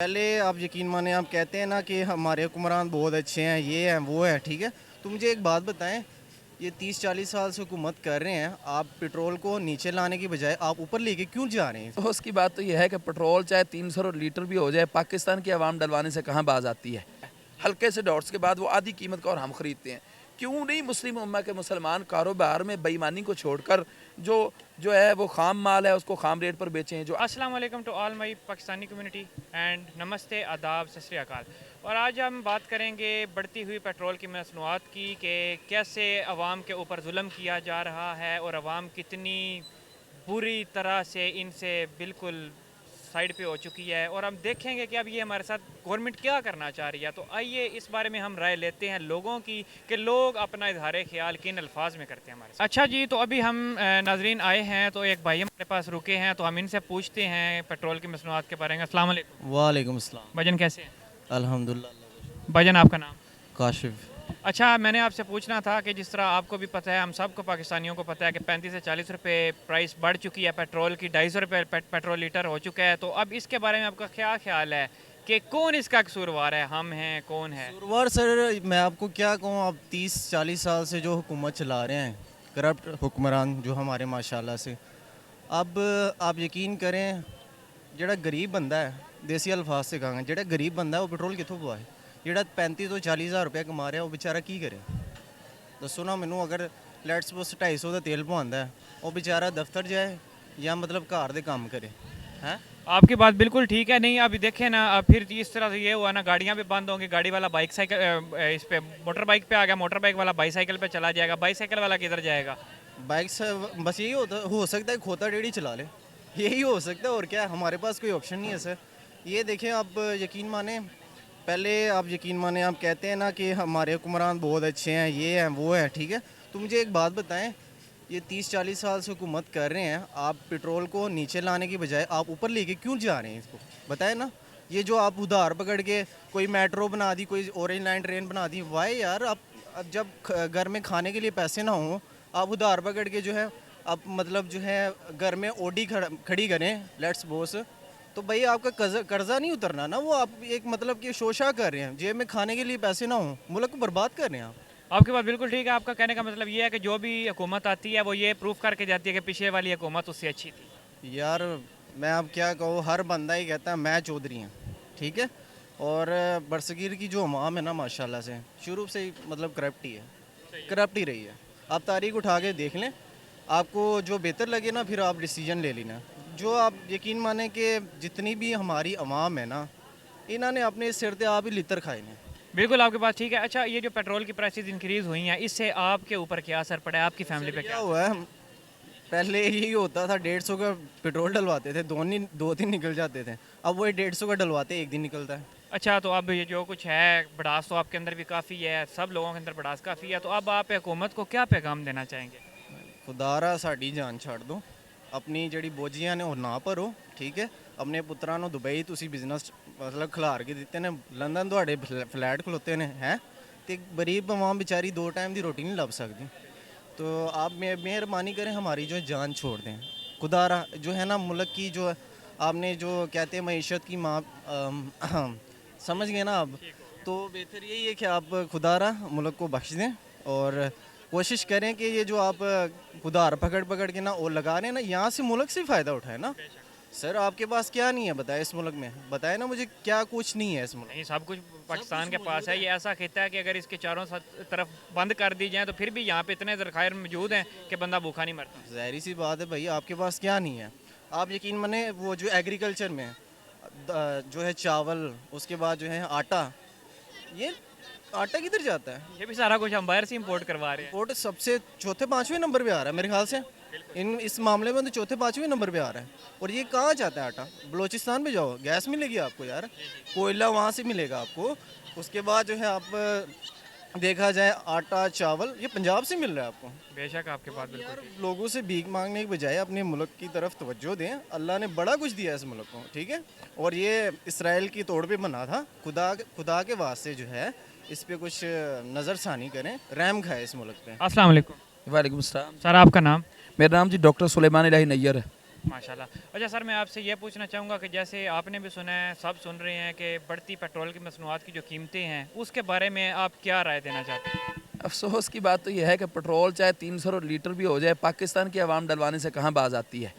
पहले आप यकीन माने आप कहते हैं ना कि हमारे हुक्मरान बहुत अच्छे हैं, ये हैं वो है, ठीक है। तो मुझे एक बात बताएं, ये 30-40 साल से हुकूमत कर रहे हैं, आप पेट्रोल को नीचे लाने की बजाय आप ऊपर लेके क्यों जा रहे हैं? तो उसकी बात तो यह है कि पेट्रोल चाहे 300 लीटर भी हो जाए, पाकिस्तान की आवाम डलवाने से कहाँ बाज आती है। हल्के से डॉट्स के बाद वो आधी कीमत का और हम खरीदते हैं। क्यों नहीं मुस्लिम उम्मा के मुसलमान कारोबार में बेईमानी को छोड़कर जो है वो खाम माल है उसको खाम रेट पर बेचें। जो अस्सलाम वालेकुम to all my Pakistani community and नमस्ते आदाब सत श्री अकाल। और आज हम बात करेंगे बढ़ती हुई पेट्रोल की मसनूआत की कि कैसे अवाम के ऊपर जुल्म किया जा रहा है और अवाम कितनी बुरी तरह से इनसे बिल्कुल साइड पे हो चुकी है। और हम देखेंगे कि अब ये हमारे साथ गवर्नमेंट क्या करना चाह रही है। तो आइए इस बारे में हम राय लेते हैं लोगों की कि लोग अपना इजहार ख्याल किन अल्फाज में करते हैं हमारे साथ। अच्छा जी, तो अभी हम नाजरीन आए हैं तो एक भाई हमारे पास रुके हैं, तो हम इनसे पूछते हैं पेट्रोल की मसनूआत के बारे में। अस्सलाम वालेकुम। वालेकुम अस्सलाम। भजन कैसे हैं? अल्हम्दुलिल्लाह। भजन आपका नाम? काशिफ। अच्छा, मैंने आपसे पूछना था कि जिस तरह आपको भी पता है, हम सबको पाकिस्तानियों को पता है कि 35 से 40 रुपए प्राइस बढ़ चुकी है पेट्रोल की, 250 रुपये पेट्रोल लीटर हो चुका है। तो अब इसके बारे में आपका क्या ख्याल है कि कौन इसका कसूरवार है, हम हैं कौन है? कसूरवार सर, मैं आपको क्या कहूँ, आप 30-40 साल से जो हुकूमत चला रहे हैं, करप्ट हुक्मरान जो हमारे माशाल्लाह से, अब आप यकीन करें, ਜਿਹੜਾ गरीब बंदा है, देसी अल्फाज से कहांगे, ਜਿਹੜਾ गरीब बंदा है वो पेट्रोल कितों पवाए? ਜਿਹੜਾ 35 ਤੋਂ 40 ਹਜ਼ਾਰ ਰੁਪਏ ਕਮਾ ਰਿਹਾ ਉਹ ਵਿਚਾਰਾ ਕੀ ਕਰੇ? ਦੱਸੋ ਨਾ ਮੈਨੂੰ। ਅਗਰ ਲੈਟਸ ਸਪੋਜ਼ 250 ਦਾ ਤੇਲ ਪਵਾਉਂਦਾ ਹੈ, ਉਹ ਵਿਚਾਰਾ ਦਫ਼ਤਰ ਜਾਏ ਜਾਂ मतलब घर ਦੇ काम करे हैं? आपकी बात बिल्कुल ठीक है। नहीं अभी देखें ना, अब फिर इस तरह से ये हुआ ना, गाड़ियाँ भी बंद होंगी, गाड़ी वाला बाइक साइकिल इस पे मोटर बाइक पे आ गया, मोटर बाइक वाला बाईसाइकिल पे चला जाएगा, बाईसाइकिल वाला किधर जाएगा? बाइक से बस यही हो सकता है खोता टेढ़ी चला ले, यही हो सकता है, और क्या है, हमारे पास कोई ऑप्शन नहीं है सर। ये देखें, आप यकीन माने, पहले आप यकीन माने आप कहते हैं ना कि हमारे हुक्मरान बहुत अच्छे हैं, ये हैं वो है, ठीक है। तो मुझे एक बात बताएं, ये 30-40 साल से हुकूमत कर रहे हैं, आप पेट्रोल को नीचे लाने की बजाय आप ऊपर लेके क्यों जा रहे हैं? इसको बताएं ना। ये जो आप उधार पकड़ के कोई मेट्रो बना दी, कोई ऑरेंज लाइन ट्रेन बना दी, वाई यार, आप अब जब घर में खाने के लिए पैसे ना हों, आप उधार पकड़ के जो है आप मतलब जो है घर में ओडी खड़ी करें, लेट्स बोस, तो भाई आपका कर्जा नहीं उतरना ना, वो आप एक मतलब कि शोशा कर रहे हैं, जेब में खाने के लिए पैसे ना हों, मुल्क को बर्बाद कर रहे हैं आप। आपकी बात बिल्कुल ठीक है। आपका कहने का मतलब ये है कि जो भी हुकूमत आती है वो ये प्रूफ करके जाती है कि पिछले वाली हुकूमत उससे अच्छी थी। यार मैं अब क्या कहूँ, हर बंदा ही कहता है मैं चौधरी हैं, ठीक है। और बरसगीर की जो अवाम है ना माशाल्लाह से शुरू से ही मतलब करप्ट ही है, करप्ट ही रही है। आप तारीख उठा के देख लें, आपको जो बेहतर लगे ना फिर आप डिसीजन ले लेना। जो आप यकीन माने कि जितनी भी हमारी अवाम है ना, इन्होंने अपने सिर पे आप ही लितर खाए हैं। बिल्कुल आपकी बात ठीक है। अच्छा, ये जो पेट्रोल की प्राइसेस इंक्रीज़ हुई हैं, इससे आपके ऊपर क्या असर पड़ा है, आपकी फैमिली पे क्या क्या? हुआ है, पहले यही होता था, 150 का पेट्रोल डलवाते थे, 2 दिन निकल जाते थे, अब वो 150 का डलवाते 1 दिन निकलता है। अच्छा, तो अब ये जो कुछ है बड़ास तो आपके अंदर भी काफ़ी है, सब लोगों के अंदर बड़ास काफ़ी है, तो अब आप हुकूमत को क्या पैगाम देना चाहेंगे? खुदारा साड़ी जान छाड़ दो, अपनी जड़ी बोझियां ने वो ना भरो, ठीक है। अपने पुत्रां ਨੂੰ ਦੁਬਈ ਤੁਸੀਂ ਬਿਜ਼ਨਸ मतलब ਖਿਲਾਰ ਕੇ ਦਿੱਤੇ ਨੇ, ਲੰਡਨ ਤੁਹਾਡੇ ਫਲੈਟ ਖਲੋਤੇ ਨੇ ਹੈ, ਤੇ गरीब आवाम बेचारी 2 टाइम की रोटी नहीं लभ सकती। तो आप मेहरबानी करें, हमारी जो जान छोड़ दें, खुदारा जो है ना, मुल्क की जो आपने जो कहते हैं मईशत की माँ, समझ गए ना आप। तो बेहतर यही है कि आप खुदारा मुल्क को बख्श दें और कोशिश करें कि ये जो आप उधार पकड़ के ना वो लगा रहे हैं ना, यहाँ से मुल्क से फ़ायदा उठाए ना। सर आपके पास क्या नहीं है बताए इस मुल्क में, बताए ना मुझे, क्या कुछ नहीं है इस मुल्क में? नहीं, सब कुछ पाकिस्तान के पास है। ये ऐसा खिता है कि अगर इसके चारों तरफ बंद कर दी जाए तो फिर भी यहाँ पे इतने ज़खायर मौजूद हैं कि बंदा भूखा नहीं मरता। ज़ाहिर सी बात है भाई, आपके पास क्या नहीं है। आप यकीन माने, वो जो एग्रीकल्चर में जो है चावल, उसके बाद जो है आटा, ये आटा किधर जाता है? ये भी सारा कुछ हम बाहर से इंपोर्ट करवा रहे हैं। इंपोर्ट सबसे चौथे पाँचवें नंबर पे आ रहा है मेरे ख्याल से, इस मामले में तो चौथे पाँचवें नंबर पे आ रहा है। और ये कहाँ जाता है आटा? बलोचिस्तान पे जाओ, गैस मिलेगी आपको यार, कोयला वहाँ से मिलेगा आपको। उसके बाद जो है आप देखा जाए आटा चावल ये पंजाब से मिल रहा है आपको। बेशक आपके बात बिल्कुल यार ठीक। लोगों से भीख मांगने के बजाय अपने मुल्क की तरफ तवज्जो दें, अल्लाह ने बड़ा कुछ दिया है इस मुल्क को, ठीक है। और ये इसराइल की तोड़ पे बना था, खुदा के वास्ते जो है इस पे कुछ नज़र सानी करें, रहम खाए इस मुल्क पे। अस्सलाम वालेकुम। वालेकुम सलाम। सर आपका नाम? मेरा नाम जी डॉक्टर सुलेमान इलाही नैयर है। माशाल्लाह। अच्छा सर, मैं आपसे ये पूछना चाहूँगा कि जैसे आपने भी सुना है, सब सुन रहे हैं कि बढ़ती पेट्रोल की मसनूआत की जो कीमतें हैं, उसके बारे में आप क्या राय देना चाहते हैं? अफसोस की बात तो यह है कि पेट्रोल चाहे 300 लीटर भी हो जाए, पाकिस्तान की आवाम डलवाने से कहाँ बाज आती है।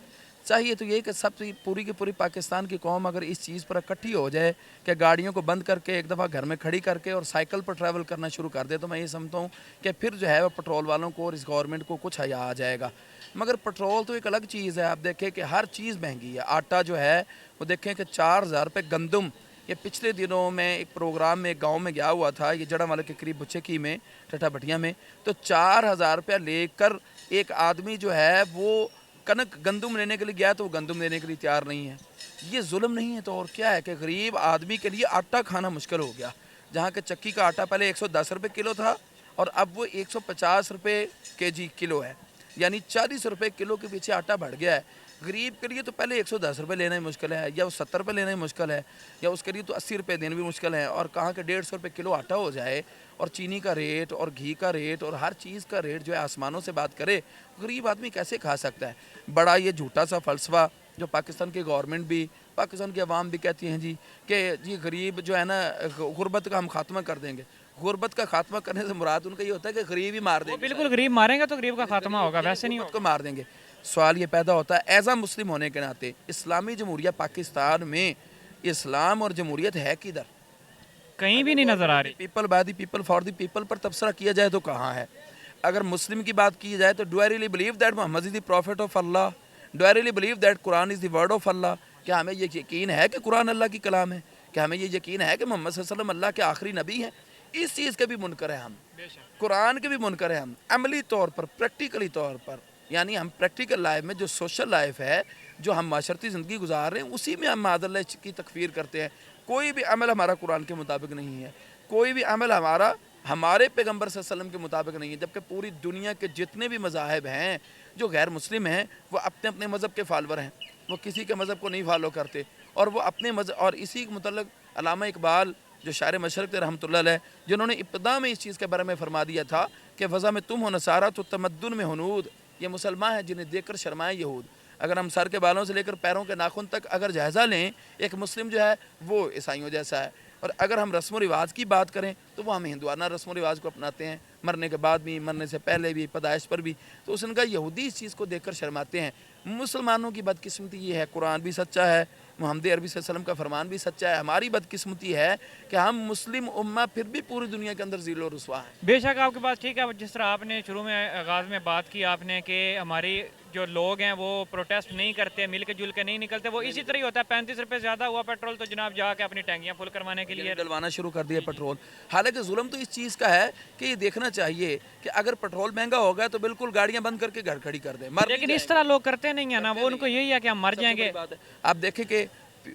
चाहिए तो ये कि सब पूरी की पूरी पाकिस्तान की कौम अगर इस चीज़ पर इकट्ठी हो जाए कि गाड़ियों को बंद करके एक दफ़ा घर में खड़ी करके और साइकिल पर ट्रैवल करना शुरू कर दे, तो मैं ये समझता हूँ कि फिर जो है वो पेट्रोल वालों को और इस गवर्नमेंट को कुछ हया आ जाएगा। मगर पेट्रोल तो एक अलग चीज़ है। आप देखें कि हर चीज़ महंगी है। आटा जो है वो देखें कि 4,000 रुपये गंदम। ये पिछले दिनों में एक प्रोग्राम में एक गांव में गया हुआ था, ये जड़ा वाले के करीब बुच्चेकी में, ठट्ठा भटिया में, तो 4,000 रुपया लेकर एक आदमी जो है वो कनक गंदम लेने के लिए गया, तो वो गंदम लेने के लिए तैयार नहीं है। ये जुल्म नहीं है तो और क्या है कि गरीब आदमी के लिए आटा खाना मुश्किल हो गया। जहाँ के चक्की का आटा पहले 110 रुपये किलो था और अब वो 150 रुपये केजी किलो है, यानी 40 रुपये किलो के पीछे आटा बढ़ गया है। गरीब के लिए तो पहले 110 रुपये लेना ही मुश्किल है, या वो 70 रुपये लेना ही मुश्किल है, या उसके लिए तो 80 रुपये देना भी मुश्किल है। और कहाँ के 150 रुपये किलो आटा हो जाए और चीनी का रेट और घी का रेट और हर चीज़ का रेट जो है आसमानों से बात करे, गरीब आदमी कैसे खा सकता है। बड़ा ये झूठा सा फ़लसफ़ा जो पाकिस्तान की गवर्नमेंट भी, पाकिस्तान की आवाम भी कहती हैं जी कि जी गरीब जो है ना, गुर्बत का हम खात्मा कर देंगे। गुर्बत का खात्मा करने से मुराद उनका ये होता है कि गरीब ही मार वो देंगे, बिल्कुल गरीब मारेंगे तो गरीब का खात्मा होगा, वैसे नहीं गुर्बत होगा। को मार देंगे। सवाल ये पैदा होता है एज आ मुस्लिम होने के नाते, इस्लामी जमहूरिया पाकिस्तान में इस्लाम और जमहूरियत है किधर? कहीं भी नहीं नज़र आ रही। People by the people for the people पर तबसरा किया जाए तो कहाँ है? अगर मुस्लिम की बात की जाए तो do I really believe that Muhammad is the prophet of Allah? Do I really believe that Quran is the word of Allah? क्या हमें ये यकीन है कि कुरान अल्लाह की कलाम है? क्या हमें ये यकीन है कि मोहम्मद सल्लल्लाहु अलैहि वसल्लम अल्लाह के आखिरी नबी हैं? इस चीज़ के भी मुनकर हैं हम, कुरान के भी मुनकर हैं हम, अमली तौर पर, प्रैक्टिकली तौर पर। यानी हम प्रैक्टिकल लाइफ में जो सोशल लाइफ है, जो हम माशरती ज़िंदगी गुजार रहे हैं, उसी में हम मादल्ला की तकफीर करते हैं। कोई भी अमल हमारा कुरान के मुताबिक नहीं है, कोई भी अमल हमारा हमारे पैगम्बर सल्लल्लाहु अलैहि वसल्लम के मुताबिक नहीं है। जबकि पूरी दुनिया के जितने भी मज़ाहिब हैं जो गैर मुस्लिम हैं, वो अपने अपने मज़हब के फालवर हैं, वो किसी के मज़हब को नहीं फॉलो करते। और वो अपने मज़हब, और इसी के मतलब अल्लामा इकबाल जो शायर मशरक़ थे रहमतुल्लाह अलैह, जिन्होंने इब्तिदा में इस चीज़ के बारे में फरमा दिया था कि वज़ा में तुम हो नसारा तो तमद्दुन में हुनूद, ये मुसलमान हैं जिन्हें देखकर शर्माए यहूद। अगर हम सर के बालों से लेकर पैरों के नाखून तक अगर जायज़ा लें, एक मुस्लिम जो है वो ईसाइयों जैसा है। और अगर हम रस्म व रिवाज की बात करें तो वो हम हिंदुआना रस्म व रिवाज को अपनाते हैं, मरने के बाद भी, मरने से पहले भी, पैदाइश पर भी। तो उनका यहूदी इस चीज़ को देखकर शर्माते हैं। मुसलमानों की बदकिस्मती ये है, कुरान भी सच्चा है, मोहम्मद अरबी सल्लल्लाहु अलैहि वसल्लम का फरमान भी सच्चा है। हमारी बदकिस्मती है कि हम मुस्लिम उम्मा फिर भी पूरी दुनिया के अंदर ज़ीलो रुस्वा है। बेशक आपकी बात ठीक है। जिस तरह आपने शुरू में आगाज़ में बात की आपने कि हमारी जो लोग हैं वो प्रोटेस्ट नहीं करते, मिल के जुल के नहीं निकलते, वो इसी तरह ही होता है। 35 रुपये ज़्यादा हुआ पेट्रोल तो जनाब जाके अपनी टैंकियाँ फुल करवाने के लिए डलवाना शुरू कर दिया पेट्रोल। हालांकि जुल्म तो इस चीज़ का है कि ये देखना चाहिए कि अगर पेट्रोल महंगा हो गया तो बिल्कुल गाड़ियां बंद करके घर खड़ी कर दें, मर लेकिन इस तरह लोग करते नहीं है ना, वो उनको यही है कि हम मर जाएंगे। बात है। आप देखें कि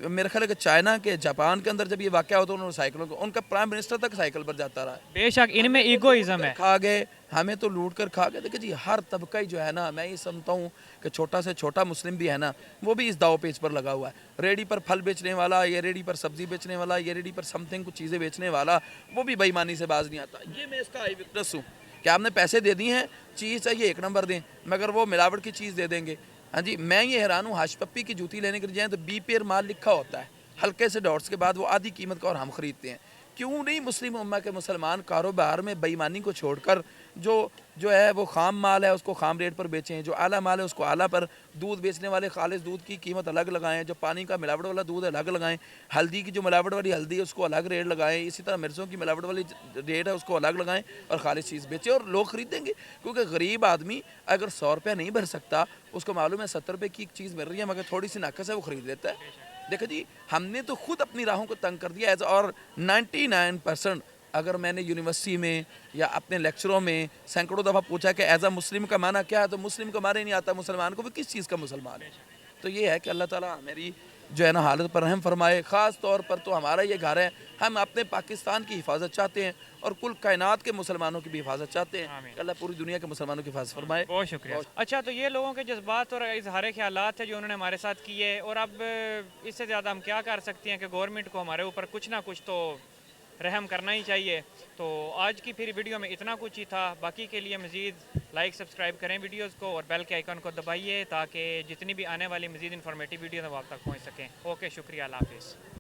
मेरे ख्याल है कि चाइना के, जापान के अंदर जब ये वाक़या होता है, उन्होंने साइकिलों को, उनका प्राइम मिनिस्टर तक साइकिल पर जाता रहा है। बेशक इनमें ईगोइज्म है। खा गए, हमें तो लूट कर खा गए। देखिए जी, हर तबका ही जो है ना, मैं ये समझता हूँ कि छोटा से छोटा मुस्लिम भी है ना, वो भी इस दाव पेच पर लगा हुआ है। रेडी पर फल बेचने वाला, ये रेडी पर सब्जी बेचने वाला, ये रेडी पर समथिंग कुछ चीज़ें बेचने वाला, वो भी बेईमानी से बाज नहीं आता। ये मैं इसका आई विटनेस हूँ कि आपने पैसे दे दिए हैं, चीज़ चाहिए एक नंबर दें, मगर वो मिलावट की चीज़ दे देंगे। हाँ जी, मैं ये हैरान हूँ, हाश पप्पी की जूती लेने के लिए जाएँ तो बी पेयर माल लिखा होता है, हल्के से डॉट्स के बाद वो आधी कीमत का और हम ख़रीदते हैं। क्यों नहीं मुस्लिम उम्मा के मुसलमान कारोबार में बेईमानी को छोड़कर जो है वो खाम माल है उसको खाम रेट पर बेचें, जो आला माल है उसको आला पर, दूध बेचने वाले खालिस दूध की कीमत अलग लगाएं, जो पानी का मिलावट वाला दूध है अलग लगाएं, हल्दी की जो मिलावट वाली हल्दी है उसको अलग रेट लगाएं, इसी तरह मिर्चों की मिलावट वाली रेट है उसको अलग लगाएं और खालिस चीज़ बेचें और लोग ख़रीदेंगे। क्योंकि गरीब आदमी अगर 100 रुपया नहीं भर सकता, उसको मालूम है 70 रुपये की एक चीज़ मिल रही है मगर थोड़ी सी नाकस है, वो ख़रीद लेता है। देखो जी, हमने तो खुद अपनी राहों को तंग कर दिया है। और 99% अगर मैंने यूनिवर्सिटी में या अपने लेक्चरों में सैकड़ों दफ़ा पूछा कि एज आ मुस्लिम का माना क्या है, तो मुस्लिम का माना ही नहीं आता मुसलमान को, वो किस चीज़ का मुसलमान है। तो ये है कि अल्लाह ताला मेरी जो है ना हालत पर रहम फरमाए। ख़ास तौर पर तो हमारा ये घर है, हम अपने पाकिस्तान की हिफाजत चाहते हैं और कुल कायनात के मुसलमानों की भी हिफाजत चाहते हैं। अल्लाह पूरी दुनिया के मुसलमानों की हिफाजत फरमाए। बहुत शुक्रिया। अच्छा, तो ये लोगों के जज्बात और इजहार ख्यालात है जो उन्होंने हमारे साथ किए, और अब इससे ज़्यादा हम क्या कर सकते हैं कि गवर्नमेंट को हमारे ऊपर कुछ ना कुछ तो रहम करना ही चाहिए। तो आज की फिर वीडियो में इतना कुछ ही था। बाकी के लिए मज़ीद लाइक सब्सक्राइब करें वीडियोस को और बेल के आइकन को दबाइए ताकि जितनी भी आने वाली मज़ीद इन्फॉर्मेटिव वीडियो हैं वो आप तक पहुँच सकें। ओके, शुक्रिया, अल्लाह हाफिज़।